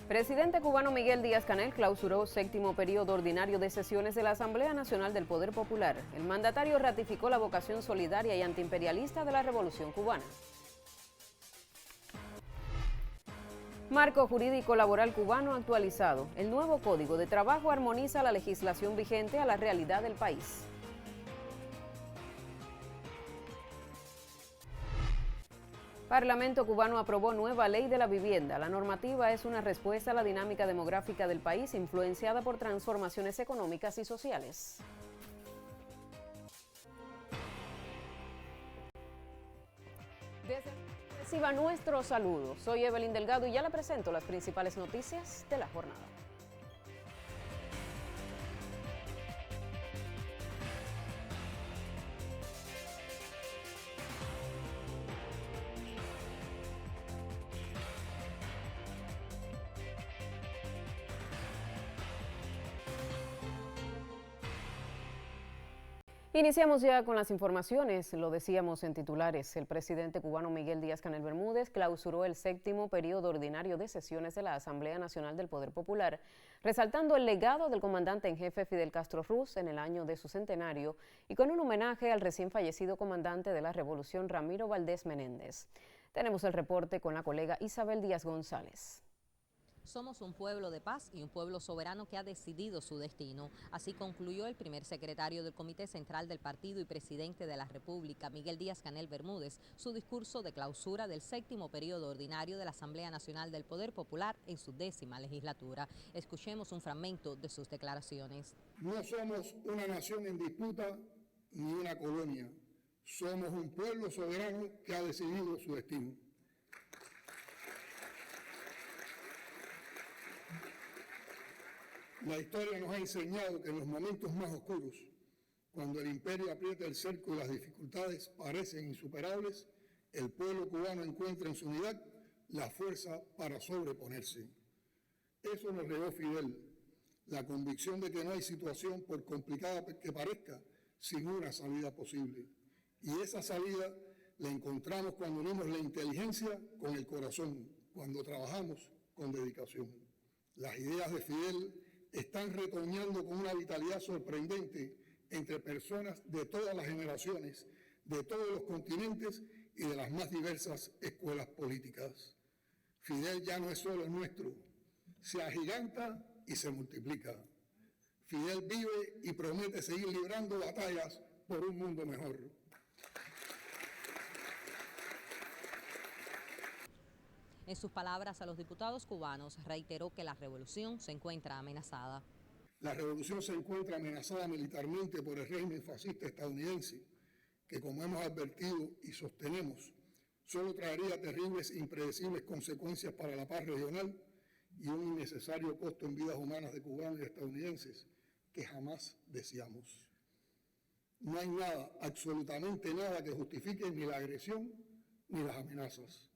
Presidente cubano Miguel Díaz-Canel clausuró séptimo periodo ordinario de sesiones de la Asamblea Nacional del Poder Popular. El mandatario ratificó la vocación solidaria y antiimperialista de la Revolución Cubana. Marco jurídico laboral cubano actualizado. El nuevo Código de Trabajo armoniza la legislación vigente a la realidad del país. Parlamento cubano aprobó nueva ley de la vivienda. La normativa es una respuesta a la dinámica demográfica del país influenciada por transformaciones económicas y sociales. Reciba nuestro saludo. Soy Evelyn Delgado y ya le presento las principales noticias de la jornada. Iniciamos ya con las informaciones, lo decíamos en titulares. El presidente cubano Miguel Díaz-Canel Bermúdez clausuró el séptimo periodo ordinario de sesiones de la Asamblea Nacional del Poder Popular, resaltando el legado del comandante en jefe Fidel Castro Ruz en el año de su centenario y con un homenaje al recién fallecido comandante de la Revolución Ramiro Valdés Menéndez. Tenemos el reporte con la colega Isabel Díaz González. Somos un pueblo de paz y un pueblo soberano que ha decidido su destino. Así concluyó el primer secretario del Comité Central del Partido y presidente de la República, Miguel Díaz-Canel Bermúdez, su discurso de clausura del séptimo periodo ordinario de la Asamblea Nacional del Poder Popular en su 10ª legislatura. Escuchemos un fragmento de sus declaraciones. No somos una nación en disputa ni una colonia. Somos un pueblo soberano que ha decidido su destino. La historia nos ha enseñado que en los momentos más oscuros, cuando el imperio aprieta el cerco y las dificultades parecen insuperables, el pueblo cubano encuentra en su unidad la fuerza para sobreponerse. Eso nos legó Fidel, la convicción de que no hay situación, por complicada que parezca, sin una salida posible. Y esa salida la encontramos cuando unimos la inteligencia con el corazón, cuando trabajamos con dedicación. Las ideas de Fidel están retoñando con una vitalidad sorprendente entre personas de todas las generaciones, de todos los continentes y de las más diversas escuelas políticas. Fidel ya no es solo nuestro, se agiganta y se multiplica. Fidel vive y promete seguir librando batallas por un mundo mejor. En sus palabras a los diputados cubanos, reiteró que la revolución se encuentra amenazada. La revolución se encuentra amenazada militarmente por el régimen fascista estadounidense, que, como hemos advertido y sostenemos, solo traería terribles e impredecibles consecuencias para la paz regional y un innecesario costo en vidas humanas de cubanos y estadounidenses que jamás deseamos. No hay nada, absolutamente nada, que justifique ni la agresión ni las amenazas.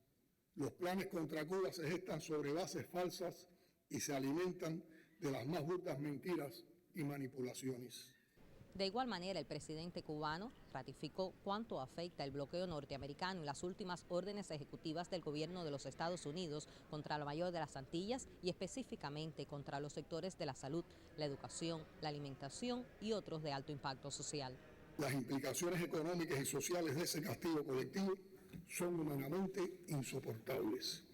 Los planes contra Cuba se gestan sobre bases falsas y se alimentan de las más burdas mentiras y manipulaciones. De igual manera, el presidente cubano ratificó cuánto afecta el bloqueo norteamericano y las últimas órdenes ejecutivas del gobierno de los Estados Unidos contra la mayor de las Antillas y específicamente contra los sectores de la salud, la educación, la alimentación y otros de alto impacto social. Las implicaciones económicas y sociales de ese castigo colectivo son humanamente insoportables.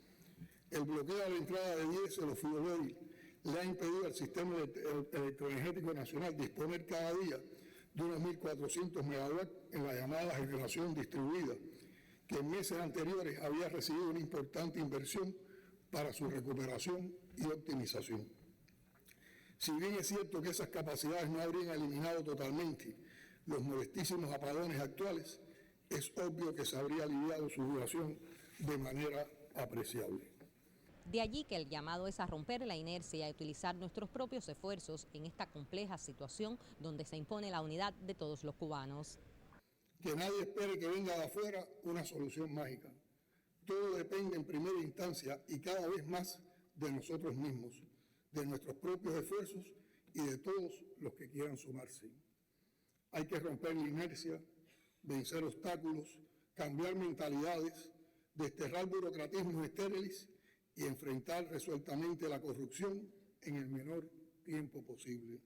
El bloqueo a la entrada de diésel o frigorífico le ha impedido al sistema electroenergético nacional disponer cada día de unos 1.400 megawatts en la llamada generación distribuida, que en meses anteriores había recibido una importante inversión para su recuperación y optimización. Si bien es cierto que esas capacidades no habrían eliminado totalmente los molestísimos apagones actuales, es obvio que se habría aliviado su duración de manera apreciable. De allí que el llamado es a romper la inercia y a utilizar nuestros propios esfuerzos en esta compleja situación donde se impone la unidad de todos los cubanos. Que nadie espere que venga de afuera una solución mágica. Todo depende en primera instancia y cada vez más de nosotros mismos, de nuestros propios esfuerzos y de todos los que quieran sumarse. Hay que romper la inercia, vencer obstáculos, cambiar mentalidades, desterrar burocratismos estériles y enfrentar resueltamente la corrupción en el menor tiempo posible.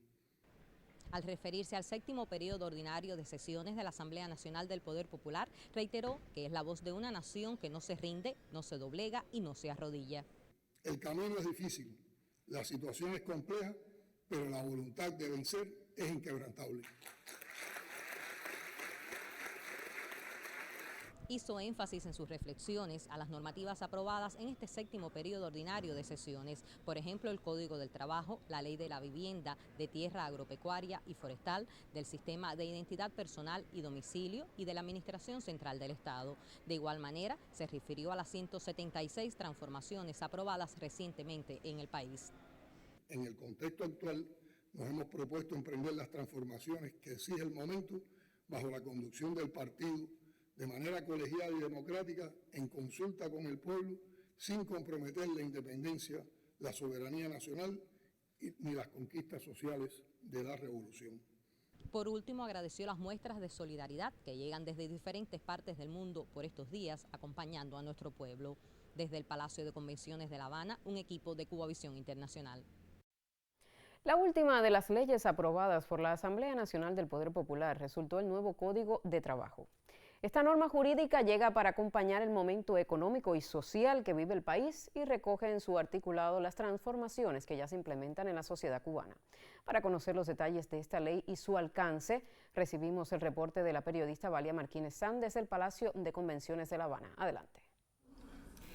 Al referirse al séptimo periodo ordinario de sesiones de la Asamblea Nacional del Poder Popular, reiteró que es la voz de una nación que no se rinde, no se doblega y no se arrodilla. El camino es difícil, la situación es compleja, pero la voluntad de vencer es inquebrantable. Hizo énfasis en sus reflexiones a las normativas aprobadas en este séptimo periodo ordinario de sesiones, por ejemplo, el Código del Trabajo, la Ley de la Vivienda, de Tierra Agropecuaria y Forestal, del Sistema de Identidad Personal y Domicilio y de la Administración Central del Estado. De igual manera, se refirió a las 176 transformaciones aprobadas recientemente en el país. En el contexto actual, nos hemos propuesto emprender las transformaciones que exige el momento bajo la conducción del partido, de manera colegiada y democrática, en consulta con el pueblo, sin comprometer la independencia, la soberanía nacional ni las conquistas sociales de la revolución. Por último, agradeció las muestras de solidaridad que llegan desde diferentes partes del mundo por estos días, acompañando a nuestro pueblo. Desde el Palacio de Convenciones de La Habana, un equipo de Cubavisión Internacional. La última de las leyes aprobadas por la Asamblea Nacional del Poder Popular resultó el nuevo Código de Trabajo. Esta norma jurídica llega para acompañar el momento económico y social que vive el país y recoge en su articulado las transformaciones que ya se implementan en la sociedad cubana. Para conocer los detalles de esta ley y su alcance, recibimos el reporte de la periodista Valia Martínez San desde el Palacio de Convenciones de La Habana. Adelante.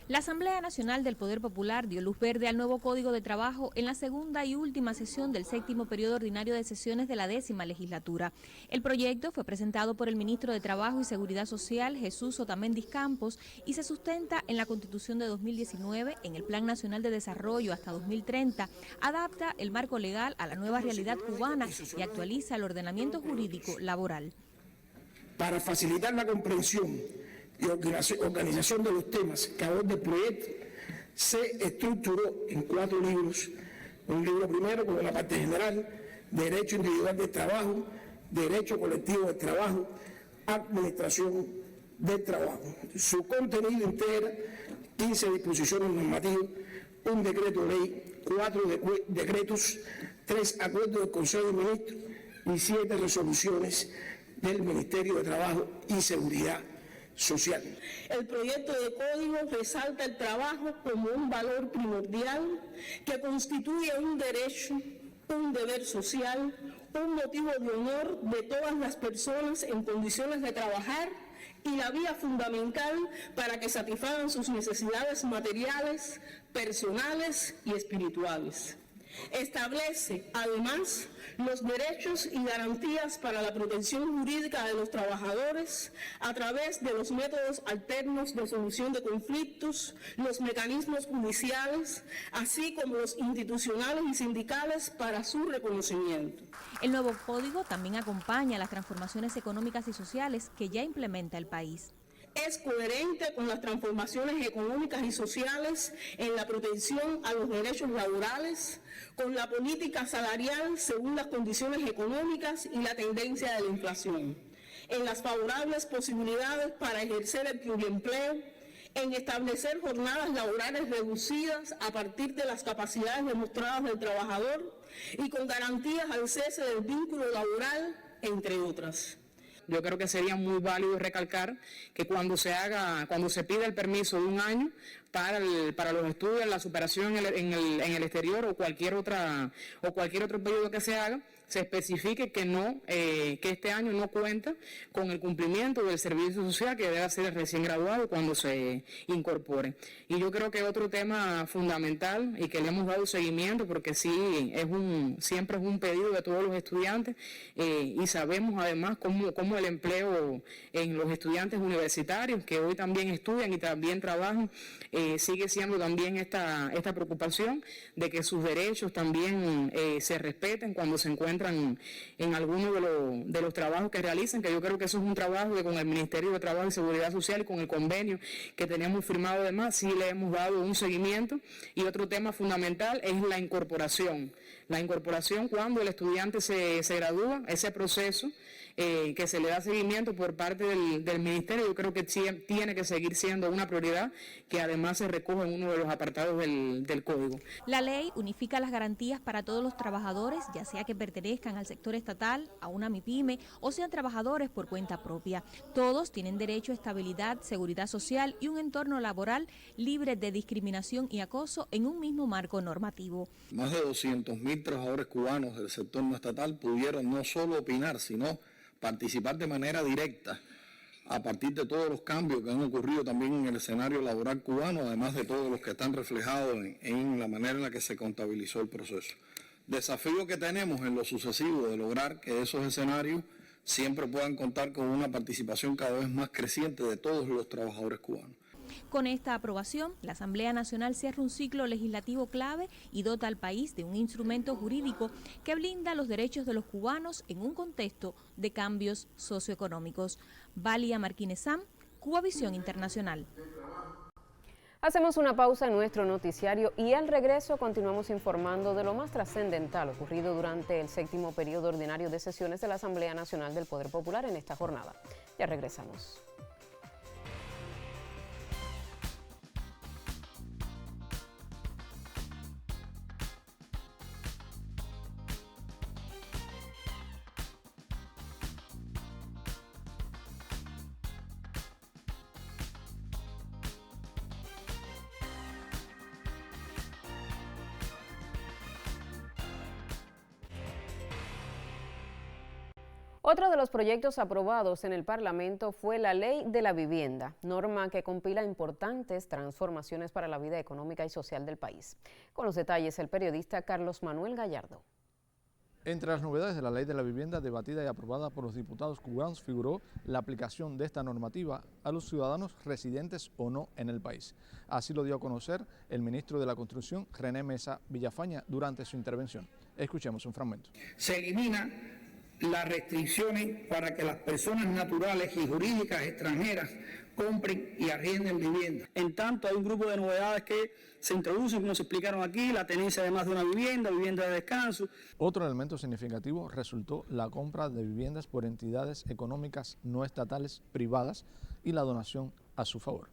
La Asamblea Nacional del Poder Popular dio luz verde al nuevo Código de Trabajo en la segunda y última sesión del séptimo periodo ordinario de sesiones de la 10ª legislatura. El proyecto fue presentado por el ministro de Trabajo y Seguridad Social, Jesús Otamendi Campos, y se sustenta en la Constitución de 2019, en el Plan Nacional de Desarrollo hasta 2030, adapta el marco legal a la nueva realidad cubana y actualiza el ordenamiento jurídico laboral. Para facilitar la comprensión y organización de los temas que aborda el proyecto, se estructuró en 4 libros. Un libro primero con la parte general, Derecho Individual del Trabajo, Derecho Colectivo del Trabajo, Administración del Trabajo. Su contenido integra 15 disposiciones normativas, un decreto ley, 4 decretos, 3 acuerdos del Consejo de Ministros y 7 resoluciones del Ministerio de Trabajo y Seguridad Social. El proyecto de código resalta el trabajo como un valor primordial que constituye un derecho, un deber social, un motivo de honor de todas las personas en condiciones de trabajar y la vía fundamental para que satisfagan sus necesidades materiales, personales y espirituales. Establece, además, los derechos y garantías para la protección jurídica de los trabajadores a través de los métodos alternos de solución de conflictos, los mecanismos judiciales, así como los institucionales y sindicales para su reconocimiento. El nuevo código también acompaña las transformaciones económicas y sociales que ya implementa el país. Es coherente con las transformaciones económicas y sociales en la protección a los derechos laborales, con la política salarial según las condiciones económicas y la tendencia de la inflación, en las favorables posibilidades para ejercer el pluriempleo, en establecer jornadas laborales reducidas a partir de las capacidades demostradas del trabajador y con garantías al cese del vínculo laboral, entre otras. Yo creo que sería muy válido recalcar que cuando se pida el permiso de 1 año para los estudios, la superación en el exterior o cualquier otro periodo que se haga, se especifique que este año no cuenta con el cumplimiento del servicio social que debe ser recién graduado cuando se incorpore. Y yo creo que otro tema fundamental y que le hemos dado seguimiento, porque sí siempre es un pedido de todos los estudiantes y sabemos además cómo el empleo en los estudiantes universitarios que hoy también estudian y también trabajan sigue siendo también esta preocupación de que sus derechos también se respeten cuando se encuentran en alguno de los trabajos que realizan, que yo creo que eso es un trabajo que con el Ministerio de Trabajo y Seguridad Social y con el convenio que tenemos firmado además, sí le hemos dado un seguimiento. Y otro tema fundamental es la incorporación. La incorporación cuando el estudiante se gradúa, ese proceso que se le da seguimiento por parte del Ministerio. Yo creo que tiene que seguir siendo una prioridad que además se recoge en uno de los apartados del Código. La ley unifica las garantías para todos los trabajadores, ya sea que pertenezcan al sector estatal, a una MIPYME o sean trabajadores por cuenta propia. Todos tienen derecho a estabilidad, seguridad social y un entorno laboral libre de discriminación y acoso en un mismo marco normativo. Más de 200.000 trabajadores cubanos del sector no estatal pudieron no solo opinar, sino participar de manera directa a partir de todos los cambios que han ocurrido también en el escenario laboral cubano, además de todos los que están reflejados en la manera en la que se contabilizó el proceso. Desafío que tenemos en lo sucesivo de lograr que esos escenarios siempre puedan contar con una participación cada vez más creciente de todos los trabajadores cubanos. Con esta aprobación, la Asamblea Nacional cierra un ciclo legislativo clave y dota al país de un instrumento jurídico que blinda los derechos de los cubanos en un contexto de cambios socioeconómicos. Valia Martínez Sam, Cubavisión Internacional. Hacemos una pausa en nuestro noticiario y al regreso continuamos informando de lo más trascendental ocurrido durante el 7º periodo ordinario de sesiones de la Asamblea Nacional del Poder Popular en esta jornada. Ya regresamos. Otro de los proyectos aprobados en el Parlamento fue la Ley de la Vivienda, norma que compila importantes transformaciones para la vida económica y social del país. Con los detalles, el periodista Carlos Manuel Gallardo. Entre las novedades de la Ley de la Vivienda debatida y aprobada por los diputados cubanos figuró la aplicación de esta normativa a los ciudadanos residentes o no en el país. Así lo dio a conocer el ministro de la Construcción, René Mesa Villafaña, durante su intervención. Escuchemos un fragmento. Se elimina las restricciones para que las personas naturales y jurídicas extranjeras compren y arrienden viviendas. En tanto, hay un grupo de novedades que se introducen, como se explicaron aquí, la tenencia de más de una vivienda, vivienda de descanso. Otro elemento significativo resultó la compra de viviendas por entidades económicas no estatales privadas y la donación a su favor.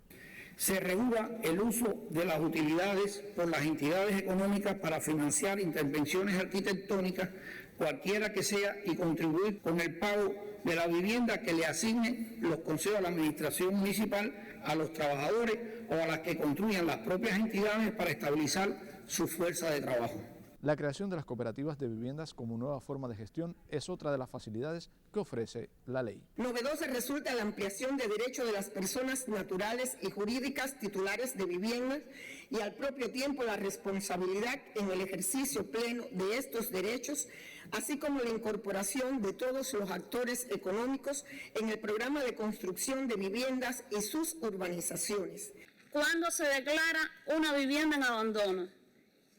Se regula el uso de las utilidades por las entidades económicas para financiar intervenciones arquitectónicas, cualquiera que sea, y contribuir con el pago de la vivienda que le asignen los consejos de la administración municipal a los trabajadores o a las que construyan las propias entidades para estabilizar su fuerza de trabajo. La creación de las cooperativas de viviendas como nueva forma de gestión es otra de las facilidades que ofrece la ley. Novedosa resulta la ampliación de derechos de las personas naturales y jurídicas titulares de viviendas y al propio tiempo la responsabilidad en el ejercicio pleno de estos derechos, así como la incorporación de todos los actores económicos en el programa de construcción de viviendas y sus urbanizaciones. Cuando se declara una vivienda en abandono,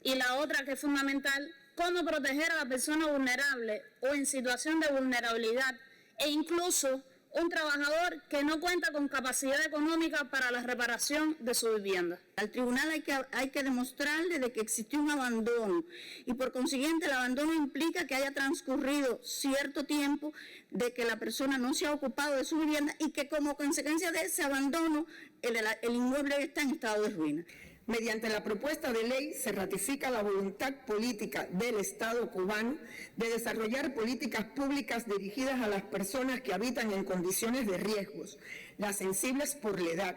y la otra que es fundamental, cómo proteger a la persona vulnerable o en situación de vulnerabilidad e incluso un trabajador que no cuenta con capacidad económica para la reparación de su vivienda. Al tribunal hay que demostrarle de que existió un abandono y por consiguiente el abandono implica que haya transcurrido cierto tiempo de que la persona no se ha ocupado de su vivienda y que como consecuencia de ese abandono el inmueble está en estado de ruina. Mediante la propuesta de ley se ratifica la voluntad política del Estado cubano de desarrollar políticas públicas dirigidas a las personas que habitan en condiciones de riesgos, las sensibles por la edad,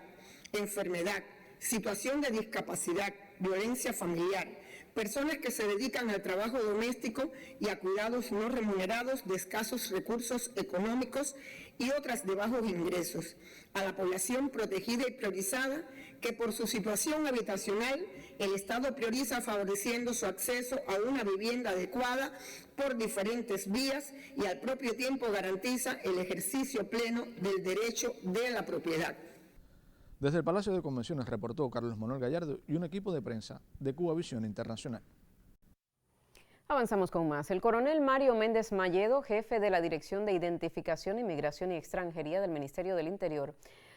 enfermedad, situación de discapacidad, violencia familiar, personas que se dedican al trabajo doméstico y a cuidados no remunerados de escasos recursos económicos y otras de bajos ingresos, a la población protegida y priorizada que por su situación habitacional el Estado prioriza favoreciendo su acceso a una vivienda adecuada por diferentes vías y al propio tiempo garantiza el ejercicio pleno del derecho de la propiedad. Desde el Palacio de Convenciones reportó Carlos Manuel Gallardo y un equipo de prensa de Cubavisión Internacional. Avanzamos con más. El coronel Mario Méndez Mayedo, jefe de la Dirección de Identificación, Inmigración y Extranjería del Ministerio del Interior,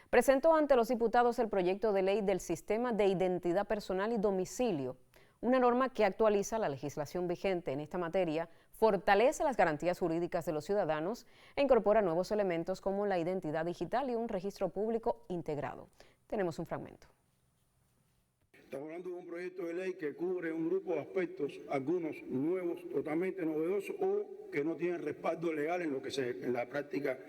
presentó ante los diputados el proyecto de ley del Sistema de Identidad Personal y Domicilio, una norma que actualiza la legislación vigente en esta materia, fortalece las garantías jurídicas de los ciudadanos e incorpora nuevos elementos como la identidad digital y un registro público integrado. Tenemos un fragmento. Estamos hablando de un proyecto de ley que cubre un grupo de aspectos, algunos nuevos, totalmente novedosos o que no tienen respaldo legal en la práctica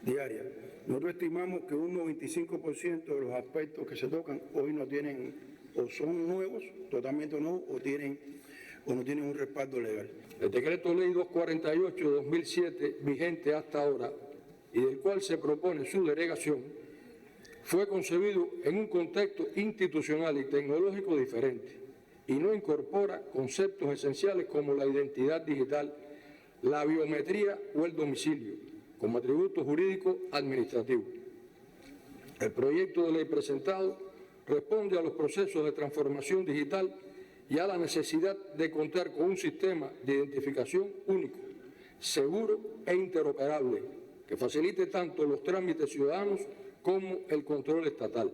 diaria. Nosotros estimamos que un 95% de los aspectos que se tocan hoy no tienen o son nuevos, totalmente nuevos, o no tienen un respaldo legal. El decreto ley 248 de 2007, vigente hasta ahora, y del cual se propone su derogación, fue concebido en un contexto institucional y tecnológico diferente y no incorpora conceptos esenciales como la identidad digital, la biometría o el domicilio como atributos jurídicos administrativos. El proyecto de ley presentado responde a los procesos de transformación digital y a la necesidad de contar con un sistema de identificación único, seguro e interoperable, que facilite tanto los trámites ciudadanos como el control estatal.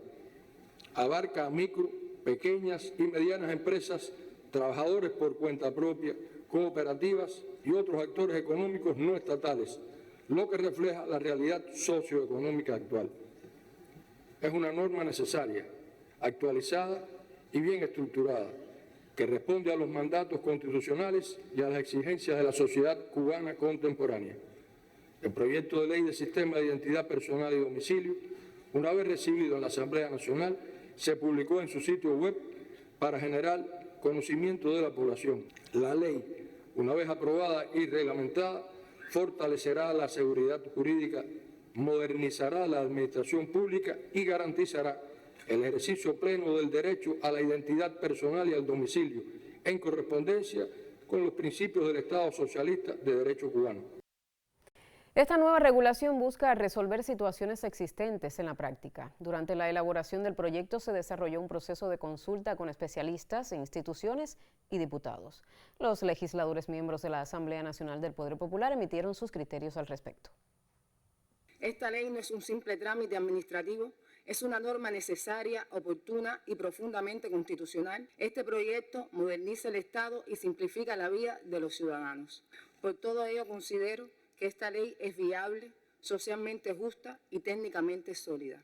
Abarca a micro, pequeñas y medianas empresas, trabajadores por cuenta propia, cooperativas y otros actores económicos no estatales, lo que refleja la realidad socioeconómica actual. Es una norma necesaria, actualizada y bien estructurada, que responde a los mandatos constitucionales y a las exigencias de la sociedad cubana contemporánea. El proyecto de ley del Sistema de Identidad Personal y Domicilio, una vez recibido en la Asamblea Nacional, se publicó en su sitio web para generar conocimiento de la población. La ley, una vez aprobada y reglamentada, fortalecerá la seguridad jurídica, modernizará la administración pública y garantizará el ejercicio pleno del derecho a la identidad personal y al domicilio, en correspondencia con los principios del Estado socialista de derecho cubano. Esta nueva regulación busca resolver situaciones existentes en la práctica. Durante la elaboración del proyecto se desarrolló un proceso de consulta con especialistas, instituciones y diputados. Los legisladores miembros de la Asamblea Nacional del Poder Popular emitieron sus criterios al respecto. Esta ley no es un simple trámite administrativo, es una norma necesaria, oportuna y profundamente constitucional. Este proyecto moderniza el Estado y simplifica la vida de los ciudadanos. Por todo ello considero que esta ley es viable, socialmente justa y técnicamente sólida.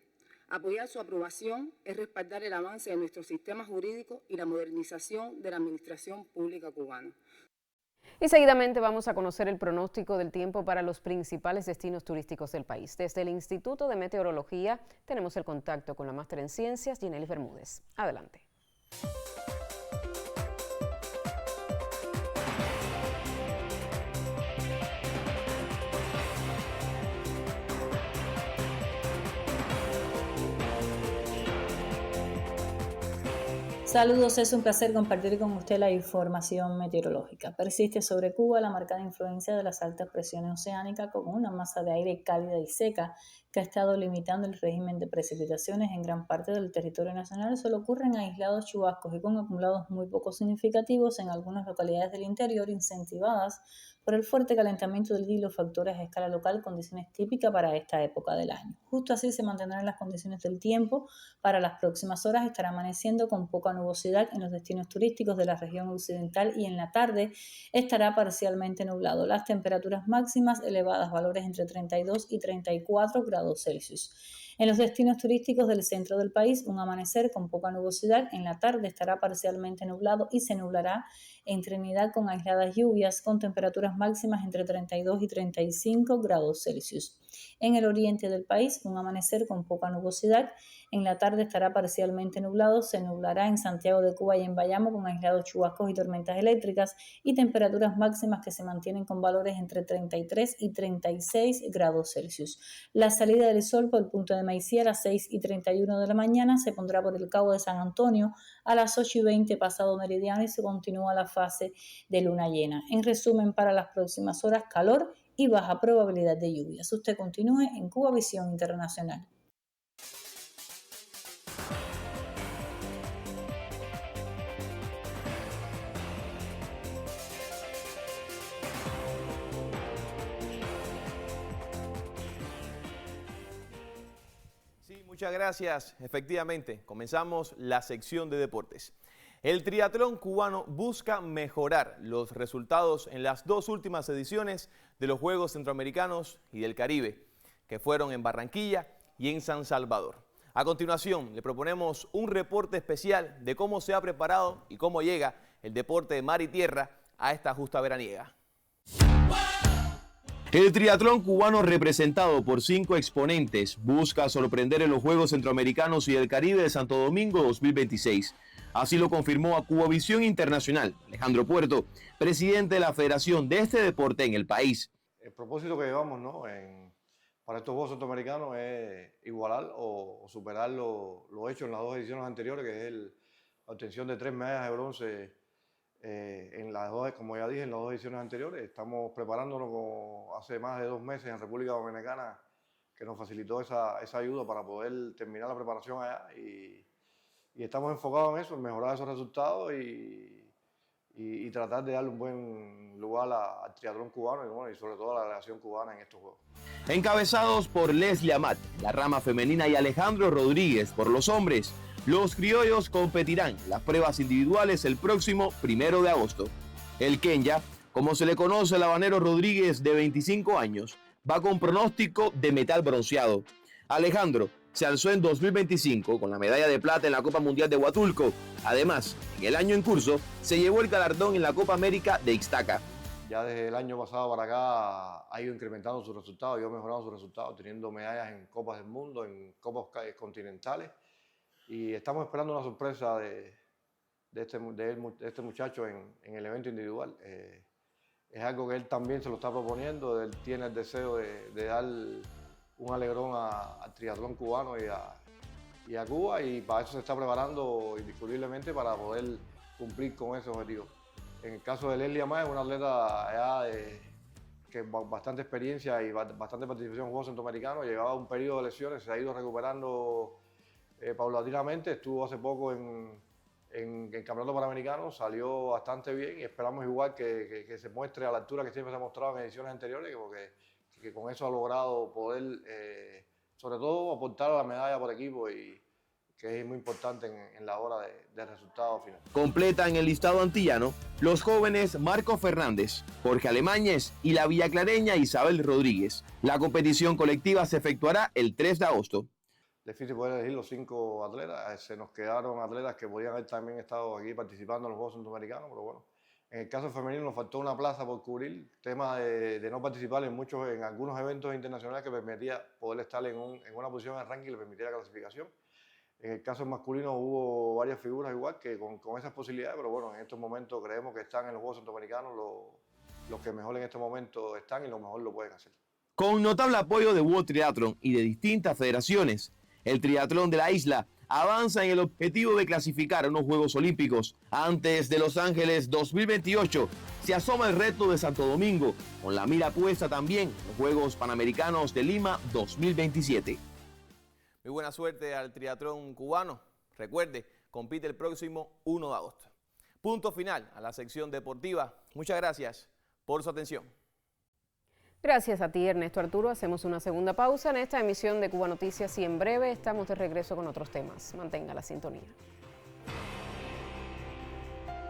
Apoyar su aprobación es respaldar el avance de nuestro sistema jurídico y la modernización de la administración pública cubana. Y seguidamente vamos a conocer el pronóstico del tiempo para los principales destinos turísticos del país. Desde el Instituto de Meteorología tenemos el contacto con la máster en ciencias, Ginelis Bermúdez. Adelante. Saludos, es un placer compartir con usted la información meteorológica. Persiste sobre Cuba la marcada influencia de las altas presiones oceánicas con una masa de aire cálida y seca que ha estado limitando el régimen de precipitaciones en gran parte del territorio nacional. Solo ocurren aislados chubascos y con acumulados muy poco significativos en algunas localidades del interior, incentivadas por el fuerte calentamiento del día y los factores a escala local, condiciones típicas para esta época del año. Justo así se mantendrán las condiciones del tiempo para las próximas horas. Estará amaneciendo con poca nubosidad en los destinos turísticos de la región occidental y en la tarde estará parcialmente nublado. Las temperaturas máximas elevadas, valores entre 32 y 34 grados Celsius. En los destinos turísticos del centro del país, un amanecer con poca nubosidad. En la tarde estará parcialmente nublado y se nublará en Trinidad con aisladas lluvias, con temperaturas máximas entre 32 y 35 grados Celsius. En el oriente del país, un amanecer con poca nubosidad. En la tarde estará parcialmente nublado, se nublará en Santiago de Cuba y en Bayamo con aislados chubascos y tormentas eléctricas y temperaturas máximas que se mantienen con valores entre 33 y 36 grados Celsius. La salida del sol por el punto de Maiciá a las 6:31 de la mañana se pondrá por el Cabo de San Antonio a las 8:20 pasado meridiano y se continúa la fase de luna llena. En resumen, para las próximas horas, calor y baja probabilidad de lluvias. Usted continúe en Cuba Visión Internacional. Sí, muchas gracias. Efectivamente, comenzamos la sección de deportes. El triatlón cubano busca mejorar los resultados en las 2 últimas ediciones de los Juegos Centroamericanos y del Caribe, que fueron en Barranquilla y en San Salvador. A continuación, le proponemos un reporte especial de cómo se ha preparado y cómo llega el deporte de mar y tierra a esta justa veraniega. El triatlón cubano, representado por 5 exponentes, busca sorprender en los Juegos Centroamericanos y del Caribe de Santo Domingo 2026. Así lo confirmó a Cubavisión Internacional Alejandro Puerto, presidente de la federación de este deporte en el país. El propósito que llevamos, para estos Juegos Centroamericanos es igualar o superar lo hecho en las 2 ediciones anteriores, que es la obtención de 3 medallas de bronce en las 2, como ya dije, en las 2 ediciones anteriores. Estamos preparándonos hace más de 2 meses en República Dominicana, que nos facilitó esa ayuda para poder terminar la preparación allá, y estamos enfocados en eso, en mejorar esos resultados y tratar de darle un buen lugar al triatlón cubano y sobre todo a la delegación cubana en estos Juegos. Encabezados por Leslie Amat, la rama femenina, y Alejandro Rodríguez por los hombres, los criollos competirán en las pruebas individuales el próximo 1 de agosto. El Kenya, como se le conoce al habanero Rodríguez, de 25 años, va con pronóstico de metal bronceado. Alejandro se alzó en 2025 con la medalla de plata en la Copa Mundial de Huatulco. Además, en el año en curso, se llevó el galardón en la Copa América de Ixtaca. Ya desde el año pasado para acá ha ido incrementando sus resultados, ha mejorado sus resultados, teniendo medallas en Copas del Mundo, en Copas continentales. Y estamos esperando una sorpresa de este muchacho en el evento individual. Es algo que él también se lo está proponiendo, él tiene el deseo de dar un alegrón al triatlón cubano y a Cuba, y para eso se está preparando indiscutiblemente para poder cumplir con ese objetivo. En el caso de Leslie Amaya, es una atleta ya que bastante experiencia y bastante participación en Juegos Centroamericanos, llevaba un periodo de lesiones, se ha ido recuperando paulatinamente, estuvo hace poco en el Campeonato Panamericano, salió bastante bien y esperamos igual que se muestre a la altura que siempre se ha mostrado en ediciones anteriores, que con eso ha logrado poder, sobre todo, aportar a la medalla por equipo, y que es muy importante en la hora del resultado final. Completan el listado antillano los jóvenes Marco Fernández, Jorge Alemañez y la villaclareña Isabel Rodríguez. La competición colectiva se efectuará el 3 de agosto. Difícil poder elegir los 5 atletas, se nos quedaron atletas que podían haber también estado aquí participando en los Juegos Centroamericanos, pero bueno, en el caso femenino nos faltó una plaza por cubrir, tema de no participar en algunos eventos internacionales que permitía poder estar en una posición en el ranking y le permitiera la clasificación. En el caso masculino hubo varias figuras igual que con esas posibilidades, pero bueno, en estos momentos creemos que están en los Juegos Centroamericanos los que mejor en este momento están y lo mejor lo pueden hacer. Con notable apoyo de World Triathlon y de distintas federaciones, el triatlón de la isla avanza en el objetivo de clasificar a unos Juegos Olímpicos. Antes de Los Ángeles 2028 se asoma el reto de Santo Domingo, con la mira puesta también en los Juegos Panamericanos de Lima 2027. Muy buena suerte al triatlón cubano. Recuerde, compite el próximo 1 de agosto. Punto final a la sección deportiva. Muchas gracias por su atención. Gracias a ti, Ernesto Arturo. Hacemos una segunda pausa en esta emisión de Cuba Noticias y en breve estamos de regreso con otros temas. Mantenga la sintonía.